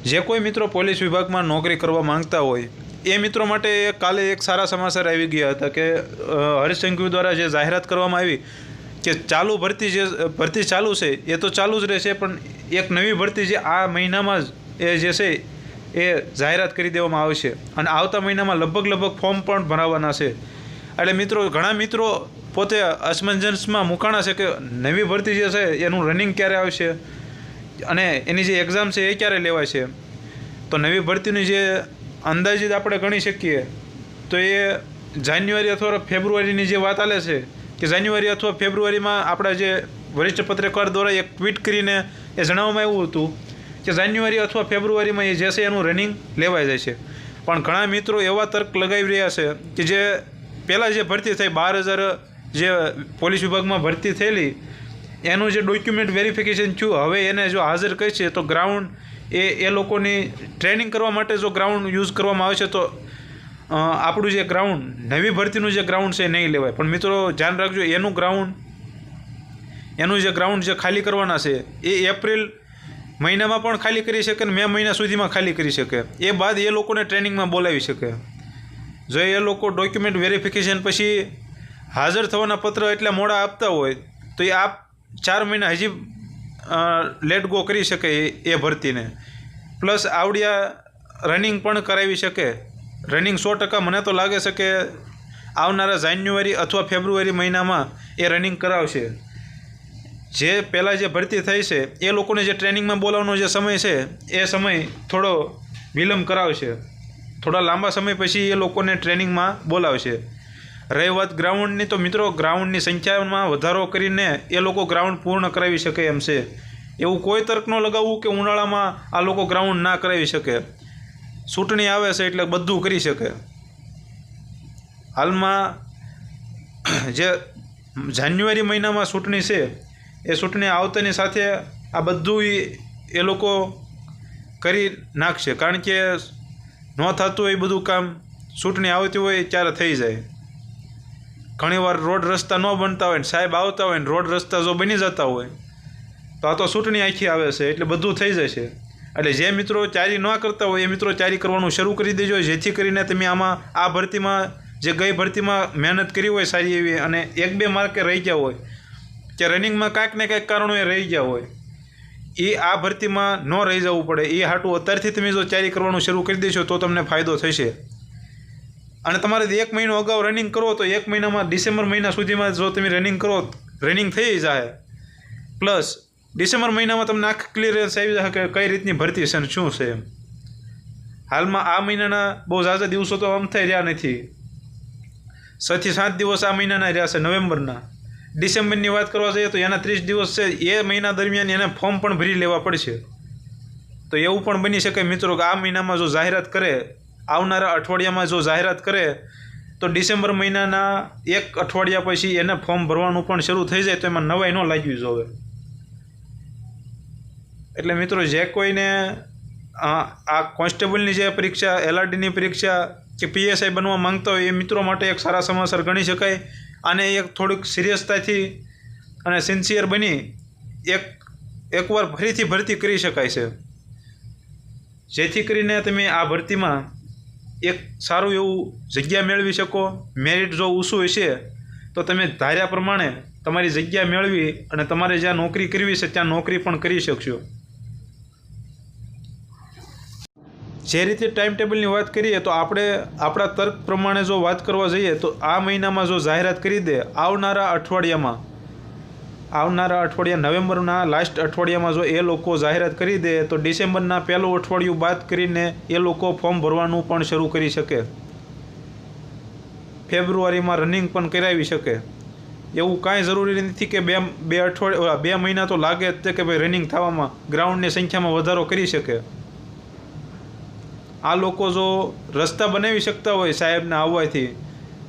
જે કોઈ મિત્રો પોલીસ વિભાગમાં નોકરી કરવા માંગતા હોય એ મિત્રો માટે કાલે એક સારા સમાચાર આવી ગયા હતા કે હર્ષ સંઘવી દ્વારા જે જાહેરાત કરવામાં આવી કે ચાલુ ભરતી ચાલુ છે એ તો ચાલુ જ રહેશે, પણ એક નવી ભરતી જે આ મહિનામાં જ એ જે છે એ જાહેરાત કરી દેવામાં આવશે અને આવતા મહિનામાં લગભગ ફોર્મ પણ ભરાવાના છે. એટલે મિત્રો ઘણા મિત્રો પોતે અસમંજસમાં મુકાણા છે કે નવી ભરતી જે છે એનું રનિંગ ક્યારે આવશે અને એની જે એક્ઝામ છે એ ક્યારે લેવાય છે. તો નવી ભરતીની જે અંદાજિત આપણે ગણી શકીએ તો એ જાન્યુઆરી અથવા ફેબ્રુઆરીની જે વાત ચાલે છે કે જાન્યુઆરી અથવા ફેબ્રુઆરીમાં આપણા જે વરિષ્ઠ પત્રકાર દ્વારા એક ટ્વીટ કરીને એ જણાવવામાં આવ્યું હતું કે જાન્યુઆરી અથવા ફેબ્રુઆરીમાં એ જે છે એનું રનિંગ લેવાઈ જાય છે. પણ ઘણા મિત્રો એવા તર્ક લગાવી રહ્યા છે કે જે પહેલાં જે ભરતી થઈ 12,000 જે પોલીસ વિભાગમાં ભરતી થયેલી એનું જે ડોક્યુમેન્ટ વેરિફિકેશન થયું, હવે એને જો હાજર કરશે તો ગ્રાઉન્ડ એ લોકોની ટ્રેનિંગ કરવા માટે જો ગ્રાઉન્ડ યુઝ કરવામાં આવશે તો આપણું જે ગ્રાઉન્ડ નવી ભરતીનું જે ગ્રાઉન્ડ છે એ નહીં લેવાય. પણ મિત્રો ધ્યાન રાખજો, એનું જે ગ્રાઉન્ડ જે ખાલી કરવાના છે એ એપ્રિલ મહિનામાં પણ ખાલી કરી શકે અને મે મહિના સુધીમાં ખાલી કરી શકે. એ બાદ એ લોકોને ટ્રેનિંગમાં બોલાવી શકે. જો એ લોકો ડોક્યુમેન્ટ વેરિફિકેશન પછી હાજર થવાના પત્ર એટલા મોડા આપતા હોય તો એ 4 મહિના હજી લેટ ગો કરી શકે એ ભરતીને, પ્લસ આવડિયા રનિંગ પણ કરાવી શકે. રનિંગ 100% મને તો લાગે છે કે આવનારા જાન્યુઆરી અથવા ફેબ્રુઆરી મહિનામાં એ રનિંગ કરાવશે. જે પહેલાં જે ભરતી થઈ છે એ લોકોને જે ટ્રેનિંગમાં બોલાવવાનો જે સમય છે એ સમય થોડો વિલંબ કરાવશે. થોડા લાંબા સમય પછી એ લોકોને ટ્રેનિંગમાં બોલાવશે. રહી વાત ગ્રાઉન્ડની, તો મિત્રો ગ્રાઉન્ડની સંખ્યામાં વધારો કરીને એ લોકો ગ્રાઉન્ડ પૂર્ણ કરાવી શકે એમ છે. એવું કોઈ તર્ક ન લગાવવું કે ઉનાળામાં આ લોકો ગ્રાઉન્ડ ના કરાવી શકે. ચૂંટણી આવે છે એટલે બધું કરી શકે. હાલમાં જે જાન્યુઆરી મહિનામાં ચૂંટણી છે એ ચૂંટણી આવતાની સાથે આ બધું એ લોકો કરી નાખશે, કારણ કે ન થતું હોય એ બધું કામ ચૂંટણી આવતી હોય ત્યારે થઈ જાય. ઘણીવાર રોડ રસ્તા ન બનતા હોય ને સાહેબ આવતા હોય ને રોડ રસ્તા જો બની જતા હોય તો આ તો ચૂંટણી આખી આવે છે એટલે બધું થઈ જશે. એટલે જે મિત્રો ચારી ન કરતા હોય એ મિત્રો ચારી કરવાનું શરૂ કરી દેજો, જેથી કરીને તમે આમાં આ ભરતીમાં જે ગઈ ભરતીમાં મહેનત કરી હોય સારી એવી અને 1-2 માર્કે રહી ગયા હોય કે રનિંગમાં કાંઈક ને કાંઈક કારણોએ રહી ગયા હોય, એ આ ભરતીમાં ન રહી જવું પડે એ હાટું અત્યારથી તમે જો ચારી કરવાનું શરૂ કરી દેશો તો તમને ફાયદો થશે. અને તમારે 1 મહિનો અગાઉ રનિંગ કરો તો 1 મહિનામાં ડિસેમ્બર મહિના સુધીમાં જો તમે રનિંગ કરો રનિંગ થઈ જાય, પ્લસ ડિસેમ્બર મહિનામાં તમને આખી ક્લિયરન્સ આવી જાય કે કઈ રીતની ભરતી છે ને શું છે એમ. હાલમાં આ મહિનાના બહુ ઝાઝા દિવસો તો આમ થઈ રહ્યા નથી. 6 થી 7 દિવસ આ મહિનાના રહ્યા છે નવેમ્બરના. ડિસેમ્બરની વાત કરવા જઈએ તો એના 30 દિવસ છે. એ મહિના દરમિયાન એને ફોર્મ પણ ભરી લેવા પડશે. તો એવું પણ બની શકે મિત્રો કે આ મહિનામાં જો જાહેરાત કરે, આવનારા અઠવાડિયામાં જો જાહેરાત કરે તો ડિસેમ્બર મહિનાના 1 અઠવાડિયા પછી એને ફોર્મ ભરવાનું પણ શરૂ થઈ જાય તો એમાં નવાઈ ન લાગવી જોવે. એટલે મિત્રો જે કોઈને આ કોન્સ્ટેબલની જે પરીક્ષા, LRDની પરીક્ષા કે PSI બનવા માંગતા હોય એ મિત્રો માટે એક સારા સમાચાર ગણી શકાય. અને એક થોડીક સિરિયસતાથી અને સિન્સિયર બની એકવાર ફરીથી ભરતી કરી શકાય છે, જેથી કરીને તમે આ ભરતીમાં એક સારું એવું જગ્યા મેળવી શકો. મેરિટ જો ઊંચું હશે તો તમે ધાર્યા પ્રમાણે તમારી જગ્યા મેળવી અને તમારે જ્યાં નોકરી કરવી છે ત્યાં નોકરી પણ કરી શકશો. જે રીતે ટાઈમ ટેબલની વાત કરીએ તો આપણે આપણા તર્ક પ્રમાણે જો વાત કરવા જઈએ તો આ મહિનામાં જો જાહેરાત કરી દે, આવનારા અઠવાડિયા નવેમ્બરના લાસ્ટ અઠવાડિયામાં જો એ લોકો જાહેરાત કરી દે તો ડિસેમ્બરના પહેલું અઠવાડિયું બાદ કરીને એ લોકો ફોર્મ ભરવાનું પણ શરૂ કરી શકે. ફેબ્રુઆરીમાં રનિંગ પણ કરાવી શકે. એવું કાંઈ જરૂરી નથી કે બે મહિના તો લાગે જ કે ભાઈ રનિંગ થવામાં ગ્રાઉન્ડની સંખ્યામાં વધારો કરી શકે. આ લોકો જો રસ્તા બનાવી શકતા હોય સાહેબને આવવાથી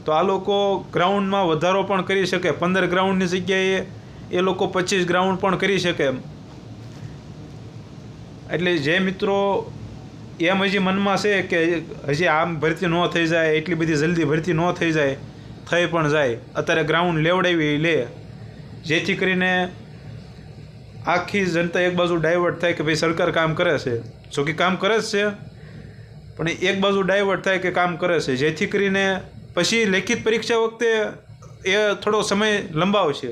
તો આ લોકો ગ્રાઉન્ડમાં વધારો પણ કરી શકે. 15 ગ્રાઉન્ડની જગ્યાએ એ લોકો 25 ગ્રાઉન્ડ પણ કરી શકે. એટલે જે મિત્રો એમ હજી મનમાં છે કે હજી આમ ભરતી ન થઈ જાય, એટલી બધી જલ્દી ભરતી ન થઈ જાય, થઈ પણ જાય, અત્યારે ગ્રાઉન્ડ લેવડાવી લે, જેથી કરીને આખી જનતા એક બાજુ ડાયવર્ટ થાય કે ભાઈ સરકાર કામ કરે છે જો કે કામ કરે જ છે, પણ એક બાજુ ડાયવર્ટ થાય કે કામ કરે છે, જેથી કરીને પછી લેખિત પરીક્ષા વખતે એ થોડો સમય લંબાવશે.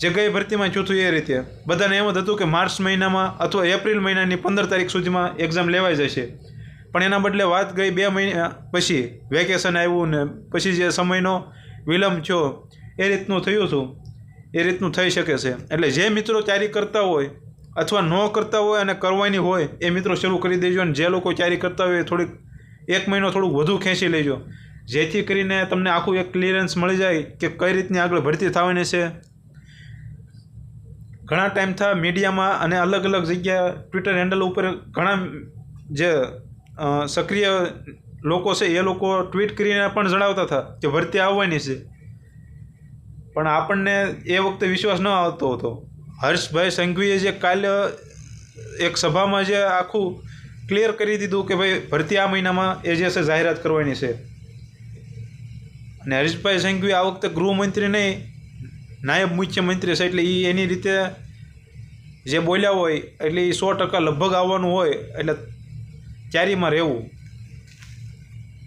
જે ગઈ ભરતીમાં થયું હતું એ રીતે બધાને એમ જ હતું કે માર્ચ મહિનામાં અથવા એપ્રિલ મહિનાની 15 તારીખ સુધીમાં એક્ઝામ લેવાઈ જશે, પણ એના બદલે વાત ગઈ 2 મહિના પછી વેકેશન આવ્યું ને પછી જે સમયનો વિલંબ થયો એ રીતનું થયું હતું. એ રીતનું થઈ શકે છે. એટલે જે મિત્રો તૈયારી કરતા હોય અથવા ન કરતા હોય અને કરવાની હોય એ મિત્રો શરૂ કરી દેજો, અને જે લોકો તૈયારી કરતા હોય એ થોડીક 1 મહિનો થોડુંક વધુ ખેંચી લેજો, જેથી કરીને તમને આખું એક ક્લિયરન્સ મળી જાય કે કઈ રીતની આગળ ભરતી થવાની છે. ઘણા ટાઈમથી મીડિયામાં અને અલગ અલગ જગ્યા ટ્વિટર હેન્ડલ ઉપર ઘણા જે સક્રિય લોકો છે એ લોકો ટ્વીટ કરીને પણ જણાવતા હતા કે ભરતી આવવાની છે, પણ આપણને એ વખતે વિશ્વાસ ન આવતો હતો. હર્ષભાઈ સંઘવીએ જે કાલે એક સભામાં જે આખું ક્લિયર કરી દીધું કે ભાઈ ભરતી આ મહિનામાં એ જે છે જાહેરાત કરવાની છે, અને હર્ષભાઈ સંઘવી આ વખતે ગૃહમંત્રી નહીં નાયબ મુખ્યમંત્રી છે, એટલે એ એની રીતે જે બોલ્યા હોય એટલે એ 100% લગભગ આવવાનું હોય, એટલે તૈયારીમાં રહેવું.